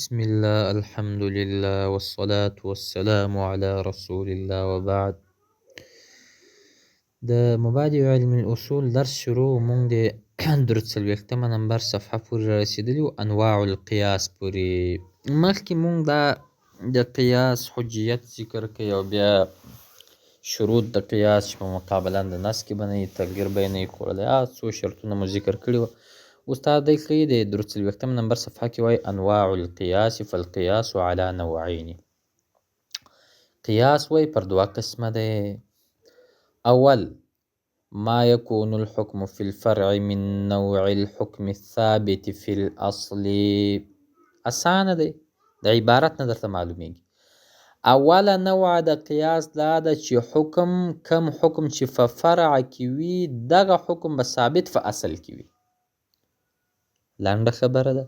بسم الله الحمد لله والصلاة والسلام على رسول الله وبعد. د مبادئ علم الاصول درس شروع مونږ د درود څلوېښتمه نمبر صفحه پورې رارسېدلي وو، انواع القیاس پورې. مخکې مونږ دا د قیاس حجیت ذکر کړی او بیا شروط د قیاس چې په مقابلا د نص کې به نه وي، تغیر به یې نه وي خوړلی، هغه څو شرطونه مو ذکر کړي وو. اوس تا دی ښیي د درود څلوېښتم نمبر صفحه کې وایي انواع القیاس فالقیاس على نوعین. قیاس وایي پر دوه قسمه دی. اول ما یکون الحکم فی الفرع من نوع الحکم الثابت فی الاصل. اسانه دی، د عبارت نه درته معلومیږي. اوله نوع د قیاس دا ده چې کم حکم چې په فرع کې وي دغه حکم به ثابت په اصل کې وي. لنډه خبره ده،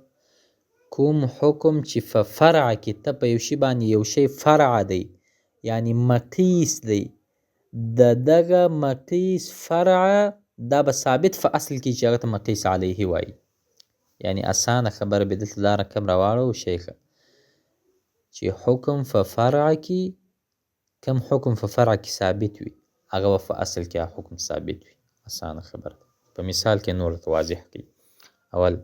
کوم حکم چې په فرع کې ته په یو شي باندې یو شی فرع دی یعنی مقیس دی، د دغه مقیس فرع دا به ثابت په اصل کې چې هغه ته مقیس علیه وایي. یعنی اسانه خبره به دلته دا رقم راواړو شیخه چې حکم په فرع کې کم حکم په فرع کې ثابت وي هغه به په اصل کې حکم ثابت وي. اسانه خبره ده، په مثال کې نور ته واضح کړي. اول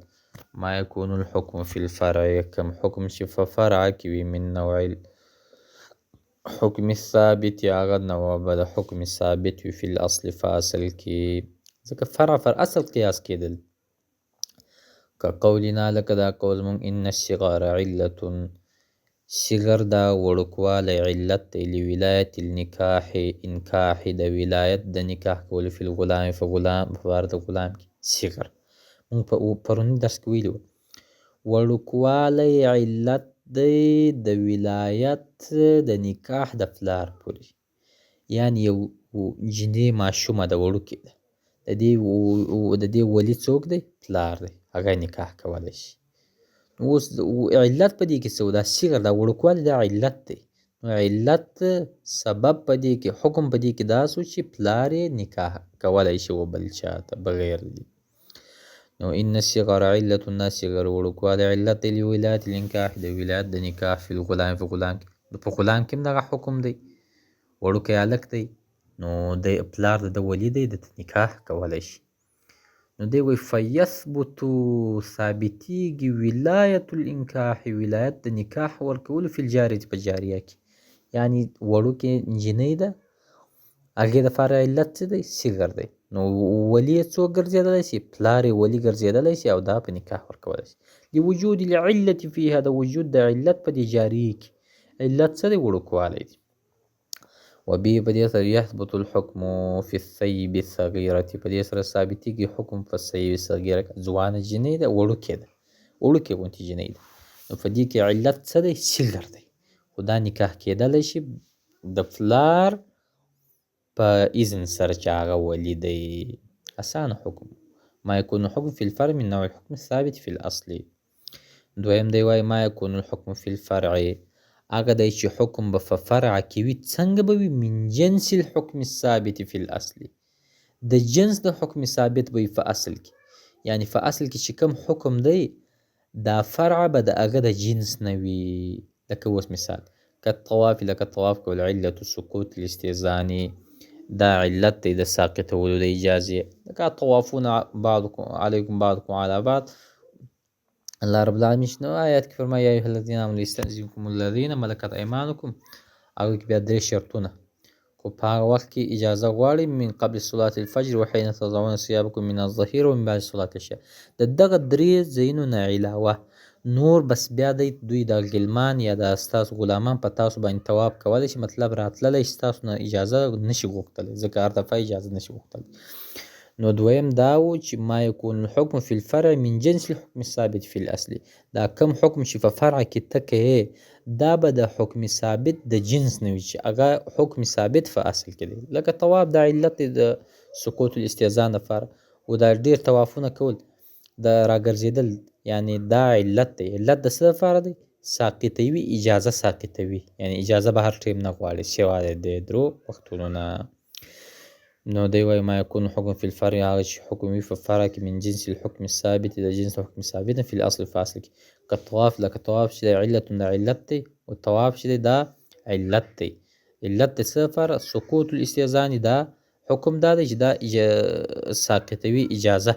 ما یکون الحکم فی الفرع، کم حکم چې په فرع کې وي من نوع الحکم الثابت هغه نوع به د حکم ثابت وي فی الاصل په اصل کې، ځکه فرع پر اصل قیاس کېدل. که قولنا لکه دا قول مونږ ان الصغار علة، صغر دا وړوکوالی علت دی لولایت النکاح، انکاح د ولایت د نکاح کولو فی الغلام په باره د غلام کې صغر. مونږ په پروني درس کې ویلي وو وړوکوالی علت دی د ولایت د نکاح د پلار پورې، یعنی یو جنۍ ماشومه ده وړوکې ده، د دې ولی څوک دی؟ پلار دی، هغه نکاح کولی شي. اوس علت په دې کې څه و؟ دا صغر دا وړوکوالی دا علت دی. نو علت سبب په دې کې حکم په دې کې دا سو چې پلار یې نکاح کولی شي و بل چاته بغیر دی. نو ان الصغار علة، دا صغر وړوکوالی علت دی لولایت الانکاح د ولایت د نکاح فی الغلام په غلام کې. په غلام کې هم دغه حکم دی، وړوکی هلک دی نو د پلار د ولی دی د نکاح کولی شي. نو دی وایي فیثبت ثابتیږي ولایت الانکاح، ولایت د نکاح ورکولو فی الجاریة په جاریه کې، یعنی وړوکې نجلۍ ده هغې دپاره علت څه دی؟ صغر دی. نو ولی یې څوک ګرځېدلی شي؟ پلار یې ولی ګرځېدلی شي او دا په نکاح ورکولی شي. لوجود العلة فیها، د وجود د علت په دې جاریې کې. علت څه دی؟ وړوکوالی دی. وبه په دې سره یثبت الحکم فی الثیب الصغیرة، په دې سره ثابتېږي حکم په ثیب صغیره کې، ځوانه جنۍ ده وړوکې ده، وړوکې غوندې جنۍ ده. نو په دې کې علت څه دی؟ صغر دی. خو دا نکاح کېدلی شي د پلار په اذن سره چې هغه ولی دی. اسانه حکم. ما یکون حکم فی الفرع من نوع الحکم الثابت فی الاصل. دویم دی وایي ما یکون الحکم فی الفرع، هغه دی چې حکم به په فرع کې وي څنګه به وي؟ من جنس الحکم الثابت فی الاصل، د جنس د حکم ثابت به وي په اصل کې. یعنی په اصل کې چې کوم حکم دی دا فرع به د هغه د جنس نه وي. لکه اوس مثال کالطواف، لکه طواف کول علة سقوط الاستئذان، دا علت دی د ساقطولو د اجازې. لکه طوافون بعضکم علیکم بعضکم علی بعض. الله رب العالمین شنو آیات کې فرمایي یا ایها الذین آمنوا لیستأذنکم الذین ملکت ایمانکم، هغه کې بیا درې شرطونه، خو په هغه وخت کې اجازه غواړي من قبل صلاة الفجر وحین تضعون ثیابکم من الظهیر ومن بعد صلاة العشاء. د دغه درې ځایونو نه علاوه نور بس بیا دوی د غلمان یا د ستاسو غلامان په تاسو باندې طواف کولی شي، مطلب راتللی شي، ستاسو نه اجازه نشي غوښتلی، ځکه هر دفعه اجازه نشي غوښتلی. نو دویم دا و چې ما یکون الحکم فی الفرع من جنس الحکم ثابت فی الاصل، دا کم حکم چې په فرع کې ته کوې دا به د حکم ثابت د جنس نه وي چې هغه حکم ثابت په اصل کې دی. لکه طواف دا علت دی د سقوط الاستئذان لپاره، او دا ډېر طوافونه کول د راګرځېدل، یعنی دا علت دی. علت د څه لپاره دی؟ ساقطوي، اجازه ساقطوي، یعنی اجازه به هر ټیم نه غواړي سوا د درو وختونو نه. نو دی وایي ما یکون حکم فی الفرع، هغه چې حکم وي په فرع کې من جنس الحکم الثابت، د جنس حکم ثابت فی الاصل په اصل کې. که طواف لکه طواف چې دی علت د علت دی او طواف چې دی دا علت دی. علت د څه لپاره؟ سقوط الاستئذان دا حکم دا دی چې دا ساقطوي اجازه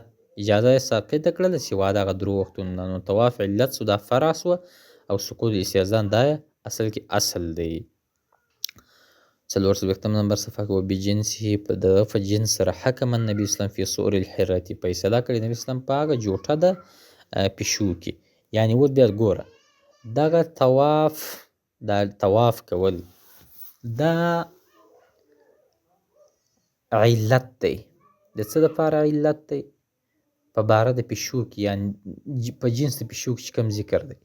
یې ساقطه کړله سوا دغه درو وختونو نه. نو طواف علت سو دا فرع سوه او سقوط الاستئذان دا اصل کې اصل دی. 440 نمبر صفحه کې وبجنسه په دغه په جنس سره حکم النبي اسلام فی صور الحرة فیصله کړې نبي اسلام په هغه جوټه د پیشو کې. یعنی اوس بیا ګوره دغه طواف کول دا علت دی. د څه دپاره علت دی؟ په باره د پیشو کې، یعنی په جنس د پیشو کې چې کوم ذکر دی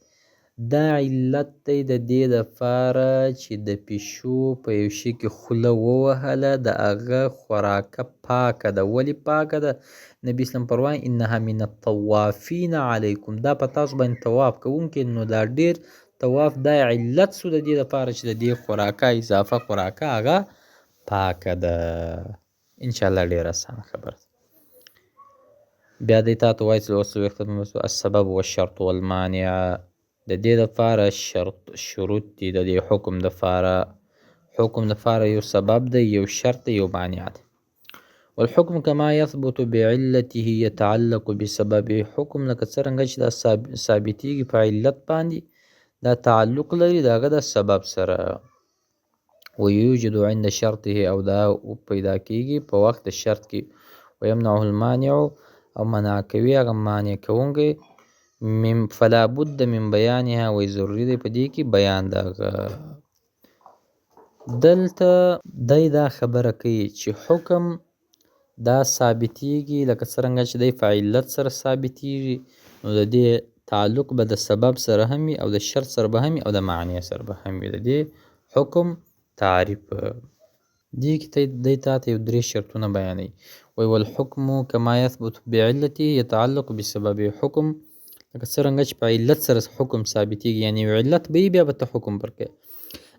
دا علت دی د دې دپاره چې د پیشو په یو شي کې خوله ووهله د هغه خوراکه پاکه ده. ولې پاکه ده؟ نبي اسلام فرمایي انها من الطوافین علیکم، دا په تاسو باندې طواف کوونکي. نو دا ډېر طواف دا علت سو د دې دپاره چې د دې خوراکه اضافه خوراکه هغه پاکه ده. انشاءالله ډېر اسانه خبره ده. بیا دی تا ته وایي 440 السبب والشرط والمانع. د دې دپاره شروط دي د دې حکم دپاره یو سبب دی، یو شرط دی، یو مانع دی. والحکم کما یثبت بعلته یتعلق بسبب. حکم لکه څرنګه چې دا ثابتیږي په علت باندې دا تعلق لري د هغه د سبب سره. ویوجد عند شرطه او دا پیدا کیږي په وخت د شرط کې. ویمنعه المانع او منع کوي هغه مانع کوونکی. فلا بد من بیانها وی ضروري دی په دې کې بیان دغه. دلته دی دا خبره کوي چې حکم دا ثابتیږي لکه څرنګه چې دی په علت سره ثابتیږي، نو د دې تعلق به د سبب سره هم وي او د شرط سره به هم وي او د معنی سره به هم وي. د دې حکم تعریف دې کې دی تا ته یو 3 شرطونه بیانوي. وی والحکم کما یثبت بعلته یتعلق بسبب. حکم لکه څرنګه چې په علت سره حکم ثابتیږي، یعنی یو علت به بیا به ته حکم ورکوي،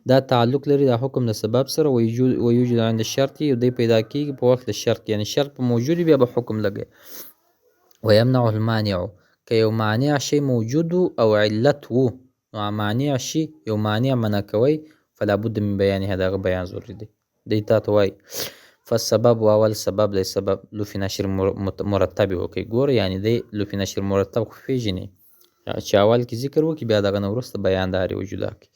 دا تعلق لري دا حکم د سبب سره. ویوجد عند شرط یو دی پیدا کیږي په وخت د شرط، یعنی شرط په موجود بیا به حکم لګي. ویمنعه المانع که یو مانع شی موجود او علت وو، نو مانع شي یو مانع منع کوي فلا بد من بیانه، دغه بیان ضروري دی. دی تا ته وایي فالسبب اول سبب دی سبب لفی نشر مرتب وکړي. ګوره یعنی دی لفی نشر مرتب خو پیژنې چې اول کې ذکر وکړي بیا دغه نه وروسته بیان داري وجودا کړي.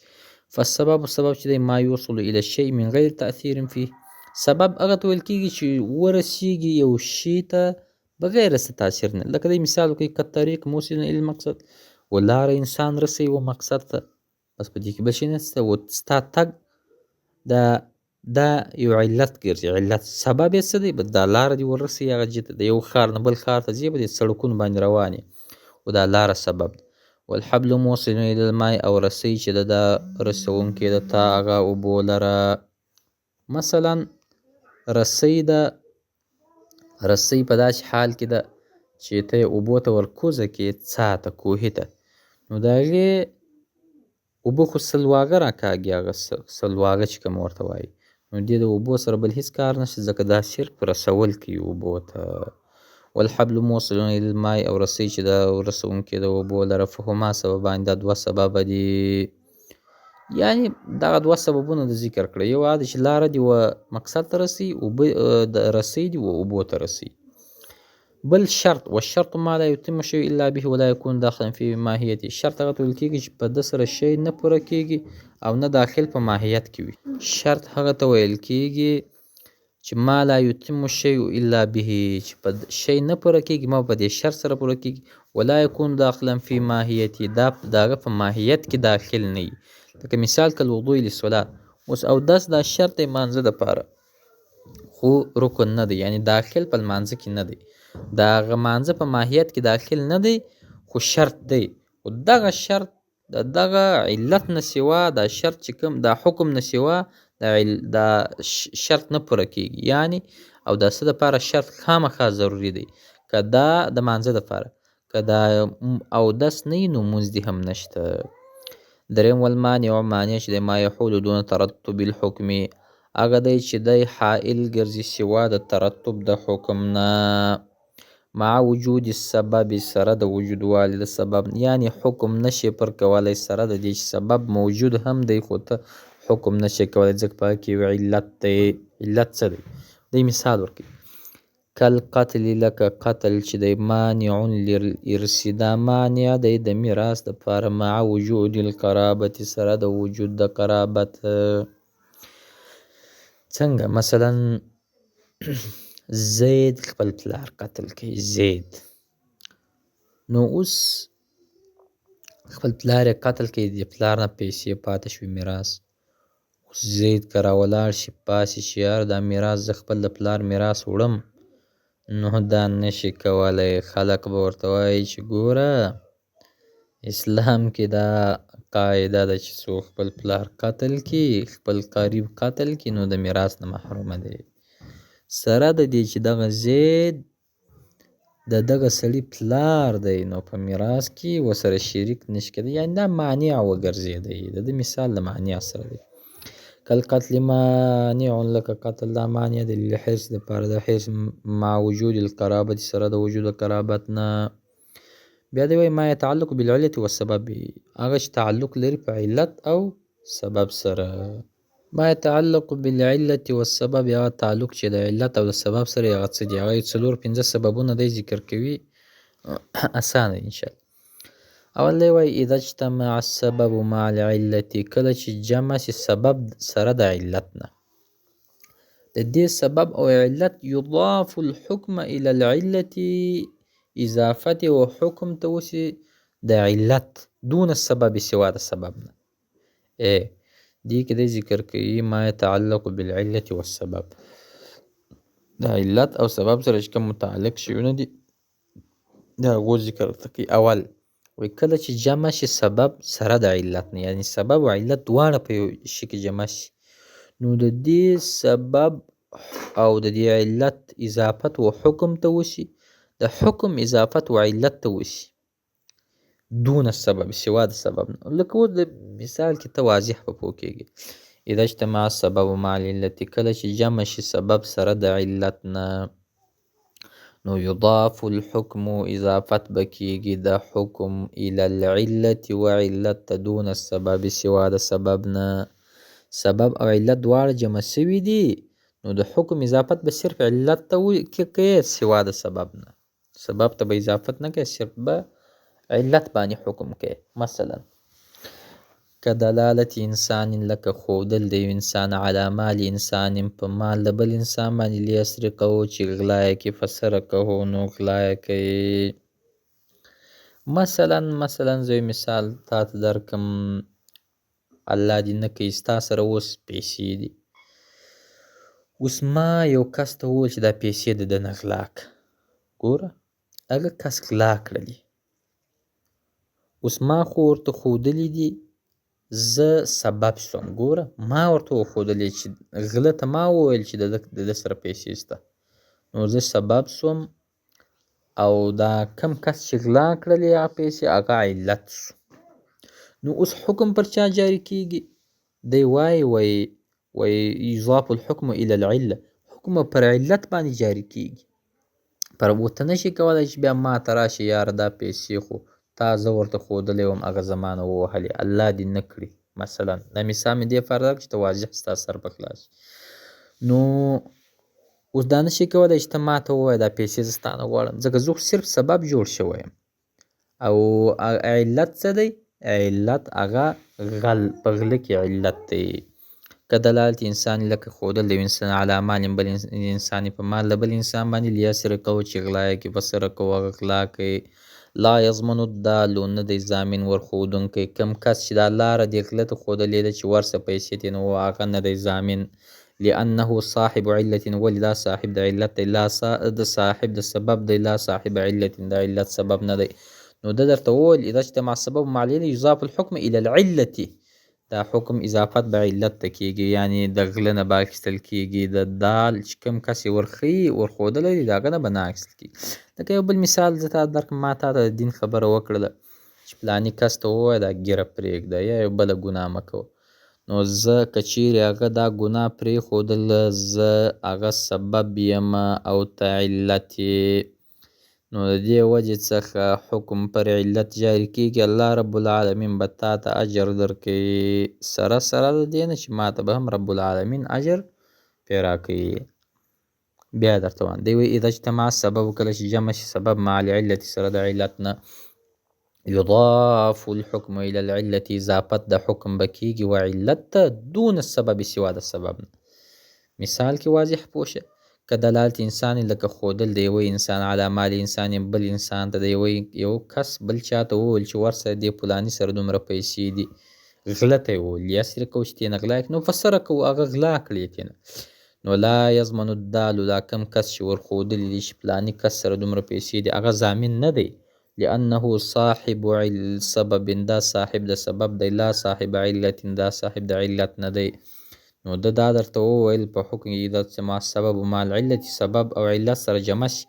فالسبب سبب چې دی ما یوصل الى الشیء من غیر تأثیر فيه. سبب هغه ته ویل کېږي چې ورسیږي یو شي ته بغیر څه تاثیر نه. لکه دی مثال وکړي کالطریق موصل الى المقصد، ولاره انسان رسوي و مقصد ته، بس په دې کې بل شي نشته. و ستا تګ دا یو علت ګرځي. علت سبب یې څه دی؟ دا لاره دې ورسوي هغه جې ته، د یو ښار نه بل ښار ته ځي په دې سړکونو باندې روان یې و دا لاره سبب دی. والحبل موصل الى الماء او رسۍ چې دا رسونکی د تا هغه اوبو لره. مثلا رسۍ په داسې حال کې ده چې ته یې اوبو ته ورکوزه کې څا ته کوهي ته، نو د هغې اوبه خو سلواغه راکاږي، هغه سلواغه چې کوم ورته وایي، نو دې د اوبو سره بل هېڅ کار نشته ځکه دا صرف رسول کوي اوبو ته. والحبل موصل الى الماء او رسۍ چې دا رسونکی د اوبو لره. فهما سببان دا 2 سبب دي، یعنی دغه 2 سببونه د ذکر کړه. یو دا چې لاره دي و مقصد ته رسي، اوبه د رسۍ دي و اوبو ته رسي. بل شرط والشرط ما لا يتم شيء الا به ولا يكون داخلا في ماهیته. شرط هغه ته ویل کېږي چې په ده سره شی نه پوره کېږي او نه داخل په ماهیت کې وي. شرط هغه ته ویل کېږي چې ما لا یتم شیء الا به، چې په شی نه پوره کېږي ما په دې شرط سره پوره کېږي. ولا یکون داخلا فی ماهیتي، دا د هغه په ماهیت کې داخل نه وي. لکه مثال کالوضوء للصلاة، اوس اودس دا شرط دی مانځه دپاره خو رکن نه دی، یعنی داخل په لمانځه کې نه دی، د هغه مانځه په ماهیت کې داخل نه دی خو شرط دی. خو دغه شرط د دغه علت نه سوا دا شرط چې کوم دا حکم نه سوا دا شرط نه پوره کېږي. یعنی او دا څه دپاره شرط خامخا ضروري دی، که دا د مانځه دپاره، که دا اودس نه وي نو مونځ دې هم نشته. دریم والمانع مانع چې دی ما یحول دون ترتب الحکم، هغه دی چې دی حائل ګرځي سوا د ترتب د حکم نه. مع وجود السبب سره د وجودوالي د سبب، یعنی حکم نشي پر کولی سره د دې چې سبب موجود هم دی خو ته حکم نشي کولی ځکه په هغه کې یو علت دی. علت څه دی؟ دی مثال ورکوي کل قتل لکه قتل چې دی مانع للارث دا مانع دی د میراث دپاره مع وجود القرابة سره د وجود د قرابت. څنګه مثلا زید خپل پلار قتل کوي زید، نو اوس خپل پلار یې قتل کوي د پلار نه پیسې پاته شوي میراث. اوس زید که راولاړ شي پاسې شي یار دا میراث زه خپل د پلار میراث وړم، نو دا نشي کولی. خلک به ورته وایي چې ګوره اسلام کې دا قاعده ده چې څوک خپل پلار قتل کي خپل قریب قتل کي نو د میراث نه محرومه دی. سره د دې چې دغه زید د دغه سړي پلار دی نو په میراث کې ورسره شریک نشي کېدی، یعنې دا مانع وګرځېدی. د ده مثال د مانع سره دی. کل قتل مانع لکه قتل دا مانع دی للحرص دپاره د حرص مع وجود القرابت سره د وجود قرابت نه. بیا دی وایي ما یتعلق بالعلة والسبب، هغه چې تعلق لري په علت او سبب سره. ما یتعلق بالعلة والسبب هغه تعلق چې د علت او د سبب سره هغه څه دي؟ هغه 4-5 سببونه دی ذکر کوي، اسانه انشاءالله. اول دی وایي اذا اجتمع السبب مع العلة، کله چې جمع شي سبب سره د علت نه، د دې سبب او علت یضاف الحکم الى العلة، اضافت و حکم ته وشي د علت دون السبب سوا د سبب نه. دې کې دی ذکر کوي ما یتعلق بالعلة والسبب، د علت او سبب سره چې کوم متعلق شیونه دي د هغو ذکر ورته کوي. اول وایي کله چې جمع شي سبب سره د علت نه، یعنې سبب او علت دواړه په یو شي کې جمع شي، نو د دې سبب او د دې علت اضافت و حکم ته وشي، د حکم اضافت و علت ته وشي دون السبب سوا د سبب نه. لکه اوس د مثال کې ته واضح په پوه کېږي. اذا اجتمع السبب مع العلة، کله چې جمع شي سبب سره د علت نه نو یضاف الحکم، اضافت به کېږي د حکم الى العلة و علت ته دون السبب سوا د سبب نه. سبب او علت دواړه جمع سوي دي نو د حکم اضافت به صرف علت ته کوي سوا د سبب نه. سبب ته به اضافت نه کوي، صرف به علت باندې حکم کوي. مثلا که دلالت انسان لکه ښودل د یو انسان علی مال انسان په مال د بل انسان باندې لیسرقه چې غلا یې کړي فسرقه نو غلا یې کوي. مثلا زه یو مثال تا ته درکم، الله دې نه کوي ستا سره اوس پیسې دي، اوس ما یو کس ته وویل چې دا پیسې د ده نه غلا کړه، ګوره هغه کس غلا کړلې، اوس ما خو ورته ښودلي دي، زه سبب شوم، ګوره ما ورته وښودلې چې غله ته ما وویل چې د ده سره پیسې شته، نو زه سبب شوم او دا کم کس چې غلا کړلې هغه پیسې هغه علت شو. نو اوس حکم پر چا جاری کیږي؟ دی وایي یضاف الحکم الى العله، حکم پر علت باندې جاری کیږي. پر ورته نشي کولی چې بیا ما ته راشي یاره دا پیسې خو تا زه ورته ښودلی وم هغه زما نه ووهلې، الله دې نه کړي. مثلا دا مثال مې دې لپاره راکړ چې ته واضح ستا سر په خلاص. نو اوس دا نشي کولی چې ته ما ته ووایې دا پیسې زه ستا نه غواړم، ځکه زه صرف سبب جوړ شوی یم. او علت څه دی؟ علت هغه په غله کې علت دی. که دلالت انسان لکه ښودل د یو انسان علی مال بل انسان په مال د بل انسان باندې لیسرقه چې غلا یې کړي فسرقه هغه غلا کوي. لا یضمن الدال، نه دی ضامن ورښودونکی، کم کس چې دا لاره دې غله ته ښودلې ده چې ورسه پیسې دې نو هغه نه دی ضامن. لانه صاحب علت، ولې دا صاحب د علت دی، لا د صاحب د سبب دی، لا صاحب علت د علت سبب نه دی. نو ده درته وویل اذا اجتمع السبب مع العلة یضاف الحکم الى العلة، دا حکم اضافت به علت ته کېږي، یعنې د غله نه به اخیستل کېږي، د دال چې کوم کس یې ورښودلی دی د هغه نه به نه اخیستل کېږي. لکه یو بل مثال زه تا درکړم، ما تا ته د دین خبره وکړله چې فلاني کس ته ووایه دا ږیره پرېږده یا یو بله ګناه مه کوه، نو زه که چیرې هغه دا ګناه پرېښودله زه هغه سبب یم او ته علت یې. نو د دې وجې څخه حکم پر علت جاري کېږي، الله رب العالمین به تا ته اجر درکوي، سره د دې نه چې ما ته به هم رب العالمین اجر پرې راکوي. بیا درته وایم دی وایي اذا اجتمع السبب، کله چې جمع شي سبب مع العلت سره د علت نه، یضاف الحکم الى العلت، اضافت د حکم به کېږي و علت ته دون السبب، سوا د سبب نه. مثال کې واضح پوه شه، که دلالت انسان لکه ښودل د یوه انسان علی مال انسان، بل انسان ته د یو کس بل چا ته وویل چې ورسره دې فلاني سره دومره پیسې دي، غله ته یې وویل یا سرقه و چې تېنه غلا کړي، نو فسرقه و هغه غلا کړې تېنه، نو لا یضمن الدال، دا کم کس چې ورښودلي دي چې فلاني کس سره دومره پیسې دي هغه ضامن نه دی، لأنه صاحب سبب، دا صاحب د سبب دی، لا صاحب علت، دا صاحب د علت نه دی. نو ده دا درته وویل په حکم کې اذا اجتمع السبب مع العلت، سبب او علت سره جمع شي،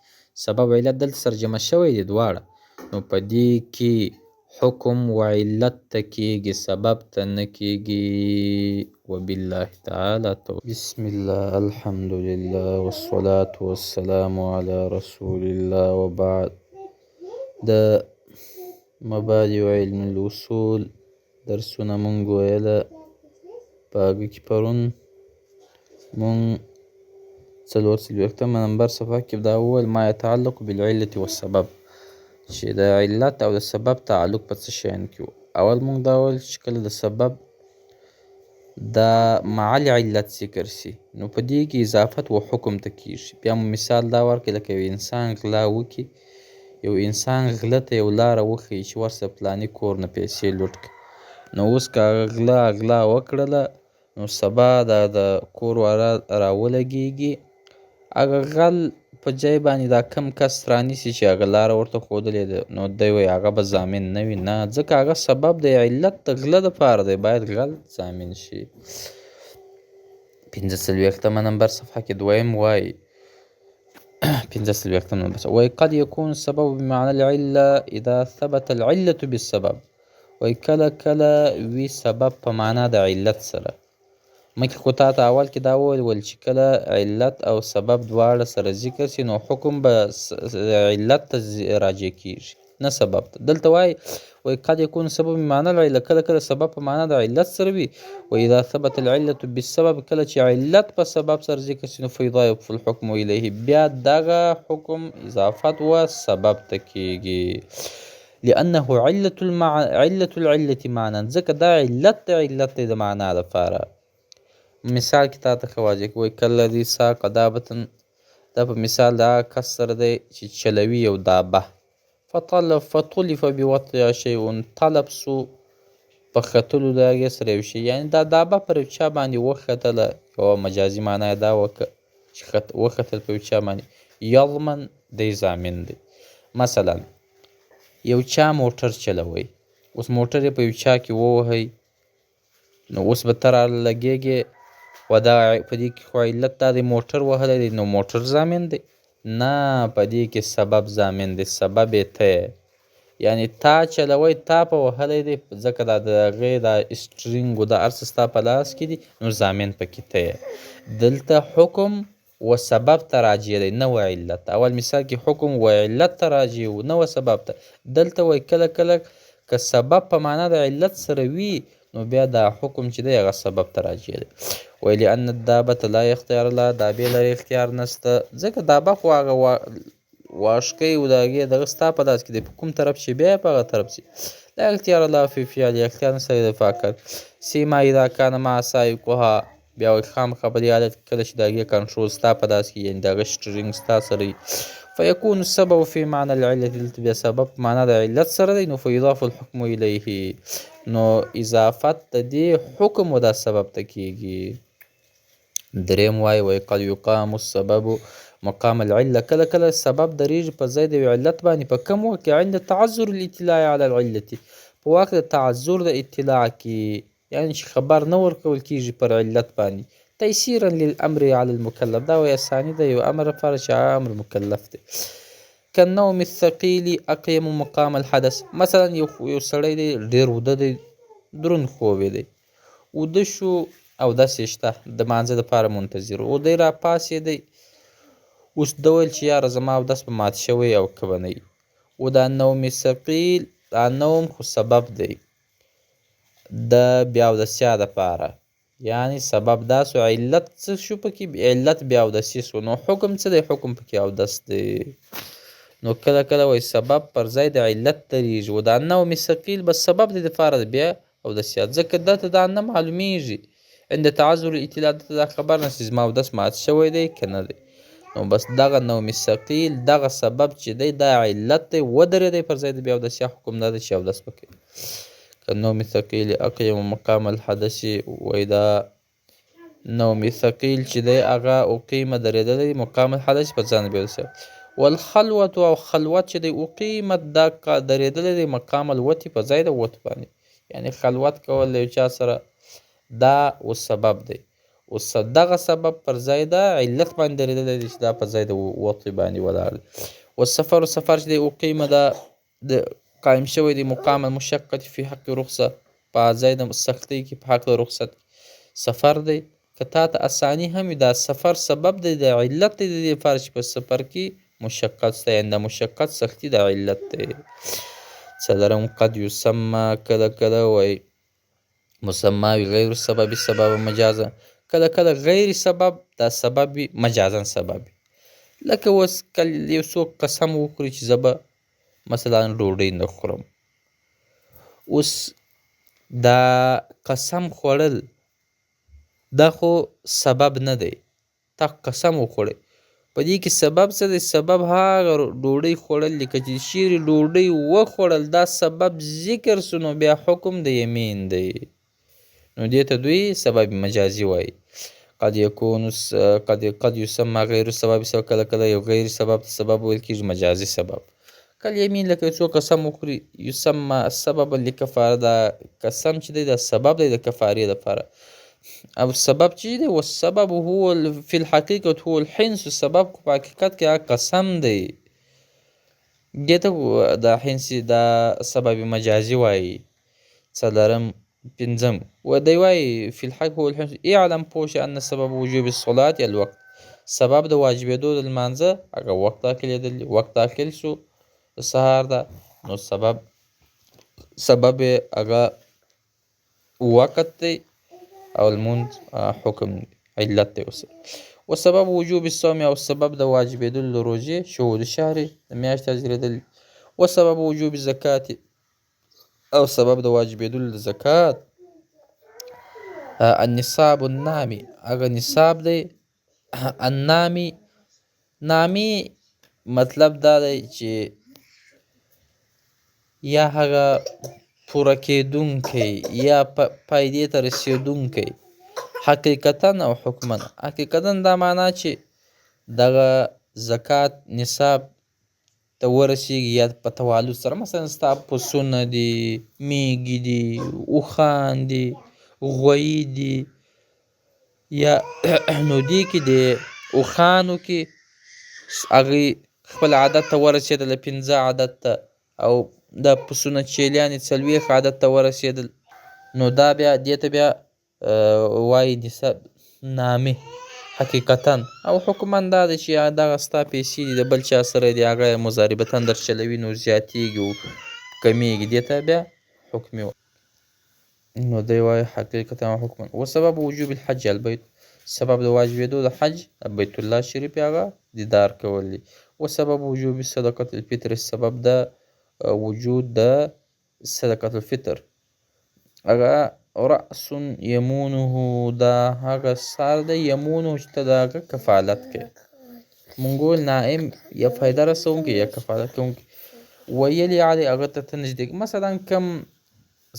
سبب او علت دلته سره جمع شوی دي دواړه، نو په دې کې حکم و علت ته کېږي، سبب ته نه کېږي. وبالله تعالی توفیق. بسم الله، الحمد لله والصلاة والسلام على رسول الله، وبعد. د مبادئ علم الاصول درسونه مونږ ویله، په هغه کې پرون مونږ 44 نمبر صفحه کې دا وویل ما یتعلق بالعلة والسبب، چې د علت او د سبب تعلق په څه شیانو کې و. اول مونږ دا وویل چې کله د سبب دا مع العلت ذکر سي، نو په دې کې اضافت و حکم ته کېږي. بیا مو مثال دا ورکړی لکه یو انسان غلا وکړي، یو انسان غله ته یو لاره وښیي چې ورسه فلاني کور نه پیسې لوټ کړه، نو اوس که هغه غلا وکړله، نو سبا د کور والا راولګېږي، هغه غل په ځای باندې دا کم کس رانیسي چې هغه لاره ورته ښودلې ده، نو دی وایي هغه به ضامن نه وي، نه، ځکه هغه سبب د علت د غله دپاره دی، باید غل ضامن شي. 45 نمبر صفحه کې دویم وایي 45 نمبر وایي قد یکون السبب بمعنى العله اذا ثبت العلة بالسبب، وایي کله وي سبب په معنا د علت سره. مخکې خو تا ته اول کې دا وویل چې کله علت او سبب دواړه سره ذکر سي، نو حکم به علت ته راجع کېږي نه سبب ته. دلته وایي قد یکون سبب بمعنى العله، کله سبب په معنا د علت سره وي، و اذا ثبت العلة بالسبب، کله چې علت په سبب سره ذکر سي، نو فیضاف الحکم الیه، بیا دغه حکم اضافت و سبب ته کېږي، لأنه علة العلة معنا، ځکه دا علت د علت دی د معنا دپاره. مثال کې تا ته ښه واضح کوي، کالذي ساق دابة، دا په مثال د هغه کس سره دی چې چلوي یو دابه، فطلف بوطئها شیء، طلب سو په ختلو د هغې سره یو شی، یعنې دا دابه پر یو چا باندې وختله، یوه مجازي معنا یې دا وکړه چې وختل په یو چا باندې، یضمن دی ضامن دی. مثلا یو چا موټر چلوي، اوس موټر یې په یو چا کې ووهئ، نو اوس به ته رالګېږې و دا په دې کې خو علت دا دی موټر وهلی دی، نو موټر ضامن دی؟ نه، په دې کې سبب ضامن دی، سبب یې ته یې، یعنې تا چلوی، تا په وهلی دی، ځکه دا د هغې دا سټرینګ و دا هر څه ستا په لاس کې دي، نو ضامن پکې ته یې. دلته حکم و سبب ته راجع دی، نه و علت. اول مثال کې حکم و علت ته راجع و، نه و سبب ته. دلته وایي کله که سبب په معنا د علت سره وي، نو بیا دا حکم چې دی هغه سبب ته راجع دی. وایي لأن الدابة لا اختیار لها، دابې لري اختیار نشته، ځکه دابه خو هغه واشکی و د هغې دغه ستا په لاس کې دی، په کوم طرف چې بیا په هغه طرف ځي. لا اختیار لها فی فعل، اختیار نشته د دفاع کړ. سیما اذا کان مع سایقها، بیا وایي خامخا په دې حالت کله چې د هغې کنټرول ستا په لاس کې، یعنې د هغه سټرینګ ستا سره وي، فیکون السبب فی معنی العلة، دلته بیا سبب په معنا د علت سره دی، نو فیضاف الحکم الیه، نو اضافت د دې حکم و دا سبب ته کېږي. دریم وایي قد یقام السبب مقام العله، کله سبب درېږي په ځای د یو علت باندې، په کوم وخت کې؟ عند تعذر الاطلاع علی العلة، په وخت د تعذر د اطلاع کې، یعنې چې خبر نه ورکول کېږي پر علت باندې، تیسیرا للامر علی المکلف، دا وایي اساني د یو امر لپاره چې هغه امر مکلف دی. کالنوم الثقیل اقیم مقام الحدث، مثلا یو سړی دی ډېر وده دی، دروند خوب یې دی، وده شو او داسې شته د مانځه دپاره منتظر و، دی راپاڅېدی، اوس ده ویل چې یاره زما اودس به مات شوی او که به نه وي. و دا نوم ثقیل دا نوم خو سبب دی د بیا اودسیا دپاره، یعنی سبب دا سو علت څه شو پکې علت بیا اودسي سو. نو حکم څه دی؟ حکم پکې اودس دی. نو کله کله وایي سبب پر ځای د علت درېږي و دا نوم ثقیل به سبب دی دپاره د بیا اودسیا، ځکه ده ته دا نه معلومیږي عند تعذر الاطلاع ده ته دا خبر نه چې زما اودس مات شوی دی که نه دی. نو بس دغه نوم ثقیل دغه سبب چې دی دا علت دی ودرېدی پر ځای د بیا اودسیا، حکم دا دی چې اودس وکړي. که نوم ثقیل اقیم مقام الحدث وایي دا نوم ثقیل چې دی هغه اقیمه درېدلی مقام الحدث په ځان بیا اودسیا. والخلوت او خلوت چې دی اقیمت دا درېدلی دی مقام الوت په ځای د وت باندې، یعنی خلوت کول د یو چا سره دا و سبب دی. اوس دغه سبب پر ځای د علت باندې درېدلی دی چې دا په ځای د وت باندې ولاړ دی. والسفر سفر چې دی اقیمه دا د قایم شوی دی مقام المشقت فی حق رخصه په ځای د سختۍ کې په حق د رخصت سفر دی. که تا ته اساني هم وي دا سفر سبب دی د علت دی د دې لپاره چې په سفر کې مشقت شته، یعنې د مشقت سختي د علت دی. څلورم قد یسمى کله کله وایي مسما وي غیر سبب سبب مجازا، کله کله غیر سبب دا سبب وي مجازا سبب وي. لکه اوس کله یو څوک قسم وکړي چې زه به مثلا ډوډۍ نه خورم. اوس دا قسم خوړل دا خو سبب نه دی، تا قسم وخوړی په دې کې سبب څه دی؟ سبب هغه ډوډۍ خوړل دی. که چې چیرې ډوډۍ وخوړل دا سبب ذکر سو نو بیا حکم د یمین دی، نو دې ته دوی سبب مجازي وایي. قد یسمى غیر سبب سبب، کله کله یو غیر سبب سبب ویل کېږي مجازي سبب. کله یمین لکه یو څوک قسم وخوري یسمى سببا لکفاره، دا قسم چې دی دا سبب دی د کفارې دپاره. او سبب چې دی والسبب هو فی الحقیقت هو الحنس، سبب په حقیقت کې هغه قسم دی، دې ته دا حنس دا سبب مجازي وایي. څلورم پنځم و دی وایي فی الحق هو الحنس اعلم پوه شه ان سبب وجوب الصلاة الوقت، سبب د واجبېدو د لمانځه هغه وخت داخلېدل، وخت داخل سو د سهار ده، نو سبب هغه وقت دی او المونځ حکم علت دی. و سبب وجوب الصوم او سبب د واجبېدلو د روژې شهود الشهر د میاشتې حاضرېدل. و سبب وجوب الزکات او سبب د واجبېدلو د زکات. النصاب النامی هغه نصاب دی. نامی مطلب دا دی چې یا هغه پوره کېدونکی یا پایدې ته رسېدونکی حقیقتا او حکما. حقیقتا دا معنا چې دغه زکات نصاب ته ورسېږي یا په توالد سره، مثلا ستا پسونه دي، میږې دي، اوښان دي، غویي دي، یا نو دې کې د اوښانو کې هغې خپل عادت ته ورسېدله 15 عادت ته، او دا پسونه چیلیانې 40 عادت ته ورسېدل، نو دا بیا دې ته بیا وایي نصاب نامې حقیقتا. او حکما دا دی چې دغه ستا پیسې دي د بل چا سره دي هغه مضاربتا در چلوي نو زیاتېږي او کمیږي، دې ته بیا حکمي نو دی وایي حقیقتا او حکما. و سبب وجوب الحج البیت، سبب د واجبېدو د حج بیت الله شریف هغه دیدار کول دي. و سبب وجوب صدقة الفطر، سبب د وجود د صدقة الفطر هغه رأس یمونه، دا هغه سر دی یمونه چې ته د هغه کفالت کوي. مونږ وویل نائم یا فایده رسونکی یا کفالت کوونکی. ویلې علی هغه ته ته نږدې، مثلا کم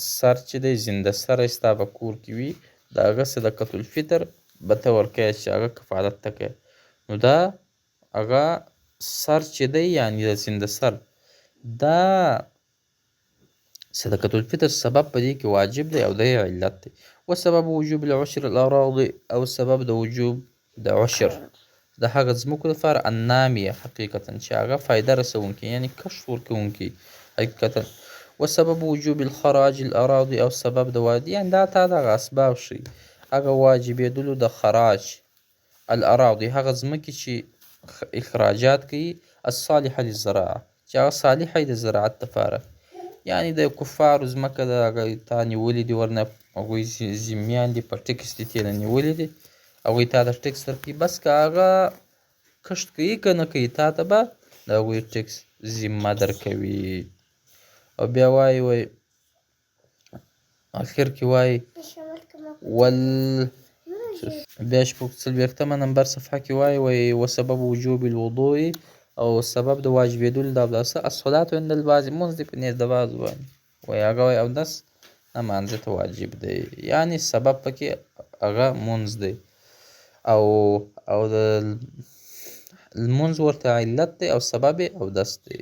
سر چې دی زنده سر ستا په کور کې وي د هغه صدقة الفطر به ته ورکوې چې هغه کفالت ته کوي. نو دا هغه سر چې دی یعنې د زنده سر دا صدقة الفطر سبب په دې کې واجب دی او دی علت دی. و سبب وجوب العشر الاراض او سبب د وجوب د عشر د هغه ځمکو لپاره النامیه حقیقتا چې هغه فایده رسونکي یعنې کښت ورکوونکي حقیقتا. و سبب وجوب الخراج الاراض او سبب د وادي، یعنې دا تا دغه اسباب ښیي هغه واجبېدلو د خراج الاراض هغه ځمکې چې اخراجات کوي الصالحه للزراعه چې هغه صالحه د زراعت دپاره، یعنې د کفارو ځمکه ده هغه تا نیولې دي ورنه هغوی ذمیان دي په ټکس دي ترې نه نیولې دي، هغوی تا ته ټکس درکوي، بس که هغه کښت کوي که نه کوي تا ته به د هغوی ټکس ذمه درکوي. او بیا وایي اخر کې وایي بیا 40 نمبر صفحه کې وایي وسبب وجوب الوضوء او سبب د واجبېدلو د اوداسه الصلاة عند البعض لمونځ دی په نیت د بعضو باندې وایي هغه وایي اودس لمانځه ته واجب دی، یعنې سبب پکې هغه مونځ دی او د لمونځ ورته علت دی او سبب یې اودس دی،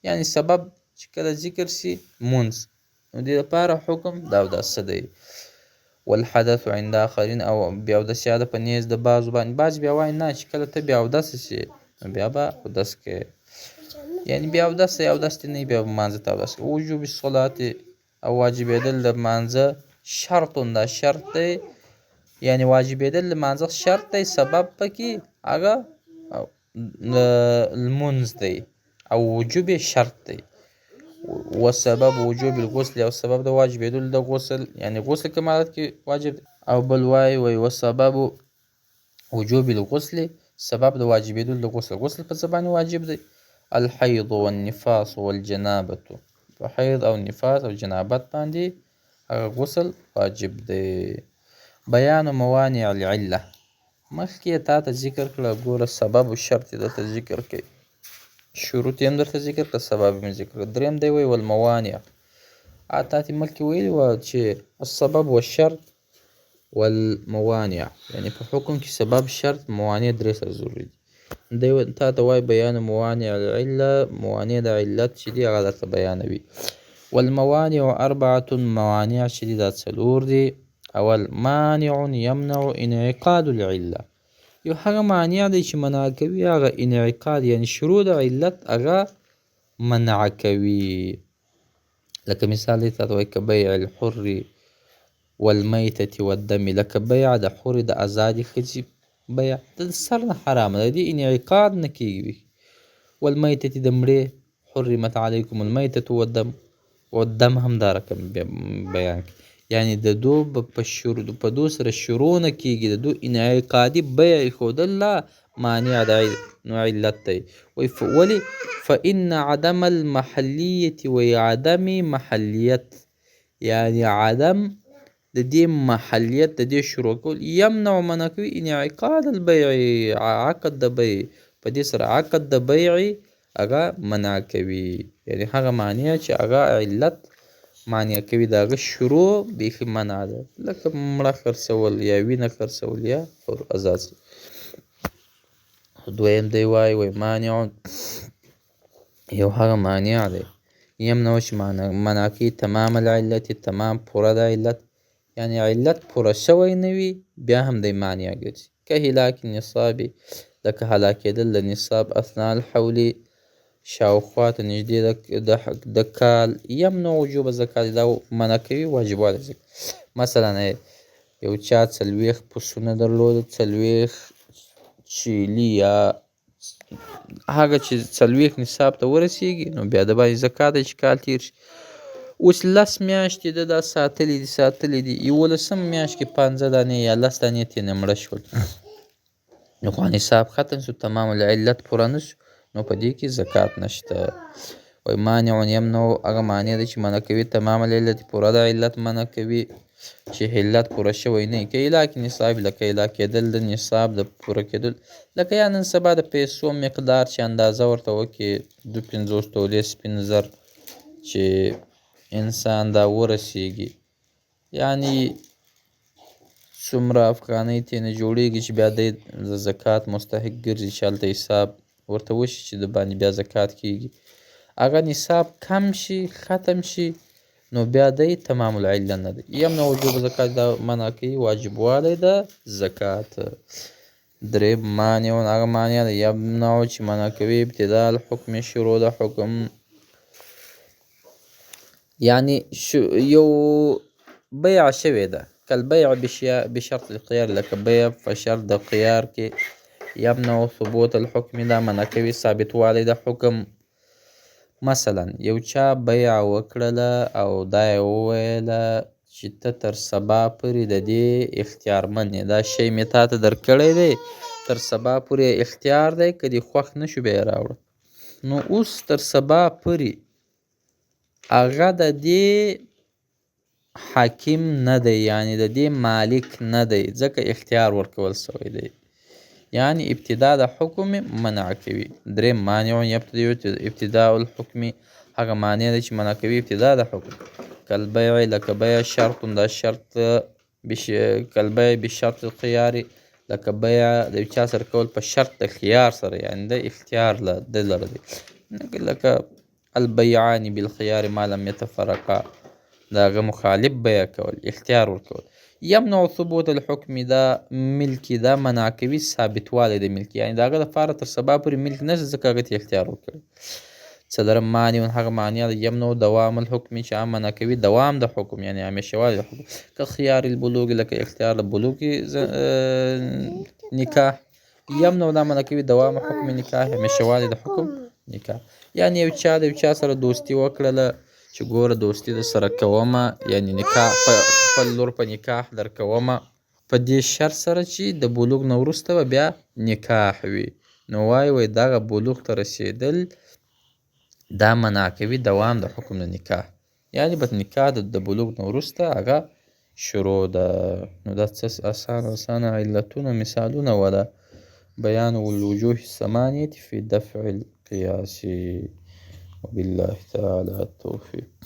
یعنې سبب چې کله ذکر سي مونځ نو دې دپاره حکم د اوداسه دی. والحدث عند آخرین او بیا اودس یاده په نیز د بعضو باندې، بعض بیا وایي نه چې کله ته بیا اودس سي نو بیا به اودس کوې، یعنې بیا اودس دې نه بیا به مانځه ته اودس کوې. وجوب الصلاة او واجبېدل د مانځه شرطون دا شرط دی، یعنې واجبېدل د مانځه شرط دی، سبب پکې هغه لمونځ دی او وجوب یې شرط دی. وسبب وجوب الغسل او سبب د واجبېدلو د غسل، یعنې غسل کمالت کې واجب دی. او بل وایي وسبب وجوب الغسل سبب د واجبېدلو د غسل په څه باندې واجب دی؟ الحیض والنفاس والجنابة، په حیض او نفاس او جنابت باندې هغه غسل واجب دی. بیان موانع العله مخکې یې تا ته ذکر کړه، ګوره سبب و شرط یې درته ذکر کوي، شروط یې هم درته ذکر کړه، سبب یې هم ذکر کړه. درېیم دی وایي والموانع، تا ته مخکې ویلي وه چې السبب والشرط والموانع، یعنې په حکم کې سبب شرط موانع درې سره ضروري دي. دی تا ته وایي بیان موانع العله، موانع د علت چې دي هغه درته بیانوي. والموانع 4 موانع چې دي دا 4 دي. اول مانع یمنع انعقاد العله، یو هغه مانع دی چې منع کوي هغه انعقاد، یعنې شروع د علت هغه منع کوي. لکه مثال دی تا ته وایي که بیع الحر والمیتة والدم، لکه بیع د حر د ازادې ښځې بیع د سر نه حرامه ده، دې انعقاد نه کېږي. والمیتة د مړې حرمت علیکم المیتة والدم هم دا رقم بیان کړي، یعنې د دو په دو سره شروع نه کېږي، د دو انعقادي بیع ایښودل لا مانع د علت دی. ولې فإن عدم المحلیة وی عدم محلیت، یعنې عدم د دې محلیت د دې شروع کول یمنع منع کوي انعقاد البیع، عقد د بیع په دې سره عقد د بیع هغه منع کوي، یعنې هغه مانع چې هغه علت مانع کوي د هغه شروع بیخي منع ده، لکه مړه خرڅول یا وینه خرڅول یا ازاد. دویم دی وایي مانع یو هغه مانع دی یمنع چې منع کوي تمام العلت، تمام پوره د علت، یعنې علت پوره شوی نه وي بیا هم دی مانع ګرځي. که هلاک نصابي، لکه هلاکېدل د نصاب اثناء الحول شاوخوا ته نږدې د کال، یمنع وجوب زکات دا منع کوي واجبوالی زکات. مثلا یو چا 40 پسونه درلوده، 40 چیلي یا هغه چې 40 نصاب ته ورسېږي نو بیا د باندې زکات دی چې کال تېر شي. اوس 10 میاشتې ده دا ساتلي دي 11 میاشت کې 15 دانې یا 10 دانې ترېنه مړه شول، نو خو نصاب ختم شو، تمام العلت پوره نه شو، نو په دې کې زکات نشته. وایي مانع یمنع هغه مانع دی چې منع کوي تمام العلت، پوره د علت منع کوي چې علت پوره شوی نه وي. که هلاک نصاب، لکه هلاکېدل د نصاب د پوره کېدل، لکه یا نن سبا د پیسو مقدار چې اندازه ورته وکړي 250 تولې سپین زر چې انسان دا ورسېږي، یعنې څومره افغانۍ ترېنه جوړېږي چې بیا دی د زکات مستحق ګرځي چې هلته حساب ورته وشي چې د باندې بیا زکات کېږي. هغه نصاب کم شي ختم شي نو بیا دی تمام العله نه دی. یمنع وجوب زکات دا منع کوي واجبوالی د زکات. درېیم مانع هغه مانع دی یمنع چې منع کوي ابتداء الحکم شروع د حکم، یعنې یو بیع شوې ده کالبیع بشرط الخیار، لکه بیع په شرط د خیار کې، یمنع ثبوت الحکم دا منع کوي ثابتوالی د حکم. مثلا یو چا بیع وکړله او دا یې وویله چې ته تر سبا پورې د دې اختیارمن یې، دا شی مې تا ته درکړی دی، تر سبا پورې اختیار دی، که دې خوښ نه شو بیا یې راوړه. نو اوس تر سبا پورې هغه د دې حاکم نه دی، یعنی د دې مالک نه دی، ځکه اختیار ورکول سوی دی. یعنی ابتدا د حکم منع کوي. دریم مانع یبتدی ابتداء الحکم، هغه مانع دی چې منع کوي ابتدا د حکم. کالبیع لکه بیع، شرط دا شرط، کالبیع بشرط الخیار لکه بیع د یو چا سره کول په شرط د خیار سره، یعنی د اختیار د لره دی. لکه البیعان بالخیار ما لم یتفرقا، د هغه مخالف بیع کول، اختیار ورکول. یمنع ثبوت الحکم دا ملکی، دا منع کوي ثابتوالی د ملک، یعنی د هغه دپاره تر سبا پورې ملک نشته، ځکه هغه ته اختیار ورکړی. څلورم مانع هغه مانع د یمنع دوام الحکم چې هغه منع کوي دوام د حکم، یعنی همیشهوالی د حکم. که خیار البلوغ لکه اختیار د بلوغ نکاح. یمنع دا منع کوي دوام حکم نکاح، همیشهوالی د حکم نکاح. یعنی یو چا د یو چا سره دوستي وکړله چې ګوره دوستي در سره کومه، یعنی نکاح خپل لور په نکاح در کومه، په دې شرط سره چې د بلوغ نه وروسته به بیا نکاح وي. نو وایي دغه بلوغ ته رسېدل دا منع کوي دوام د حکم د نکاح، یعنی به نکاح د بلوغ نه وروسته هغه شروع ده. نو دا څه اسانه علتونه مثالونه وده. بیان الوجوه الثمانیة فی دفع القیاس. وبالله تعالی التوفیق.